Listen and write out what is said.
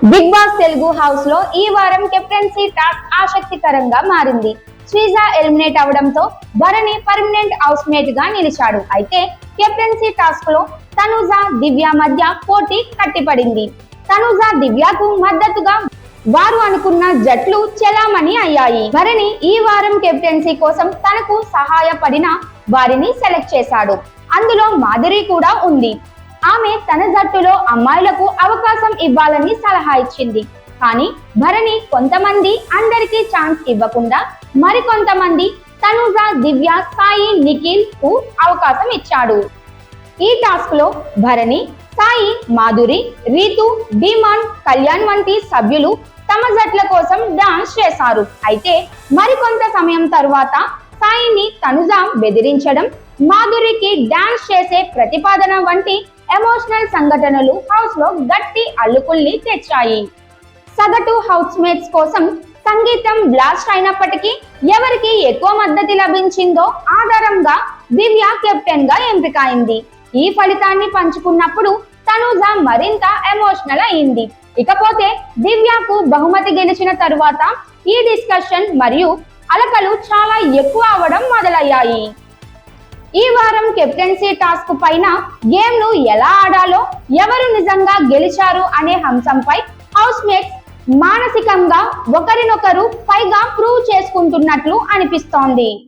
Big boss Telugu house లో ఈ వారం కెప్టెన్సీ టాస్క్ ఆసక్తికరంగా మారింది. శ్రీజ ఎలిమినేట్ అవడంతో భరణి పర్మనెంట్ హౌస్ మేట్ గా నిలిచాడు. అయితే కెప్టెన్సీ టాస్క్ లో తనుజ, దివ్య మధ్య పోటీ కట్టిపడింది. తనుజ, దివ్యకు మద్దతుగా వారు అనుకున్న జట్లు చెలామణి అయ్యాయి. భరణి ఈ వారం కెప్టెన్సీ కోసం తనకు సహాయపడిన వారిని సెలెక్ట్ చేశాడు. అందులో మాధురి కూడా ఉంది. ఆమె తన జట్టులో అమ్మాయిలకు అవకాశం ఇవ్వాలని సలహా ఇచ్చింది. కానీ భరణి కొంతమంది అందరికీ ఛాన్స్ ఇవ్వకుండా మరికొంతమంది తనుజ, దివ్య, సాయి, నిఖిల్ కు అవకాశం ఇచ్చాడు. ఈ టాస్క్ లో భరణి, సాయి, మాధురి, రీతు, డిమాండ్, కళ్యాణ్ వంటి సభ్యులు తమ జట్ల కోసం డాన్స్ చేశారు. అయితే మరికొంత సమయం తరువాత సాయిని తనుజ బెదిరించడం, మాధురికి డాన్స్ చేసే ప్రతిపాదన వంటి ఎమోషనల్ సంఘటనలు హౌస్ లో గట్టి అల్లుకుల్ని తెచ్చాయి. సగటు హౌస్ మేట్స్ కోసం సంగీతం బ్లాస్ట్ అయినప్పటికీ ఎవరికి ఎక్కువ మద్దతు లభించిందో ఆధారంగా దివ్య కెప్టెన్ గా ఎంపికైంది. ఈ ఫలితాన్ని పంచుకున్నప్పుడు తనుజ మరింత ఎమోషనల్ అయింది. ఇకపోతే దివ్యకు బహుమతి గెలిచిన తరువాత ఈ డిస్కషన్ మరియు అలకలు చాలా ఎక్కువ అవడం మొదలయ్యాయి. ఈ వారం కెప్టెన్సీ టాస్క్ పైన గేమ్ ను ఎలా ఆడాలో, ఎవరు నిజంగా గెలిచారు అనే అంశంపై హౌస్ మేట్స్ మానసికంగా ఒకరినొకరు పైగా ప్రూవ్ చేసుకుంటున్నట్లు అనిపిస్తోంది.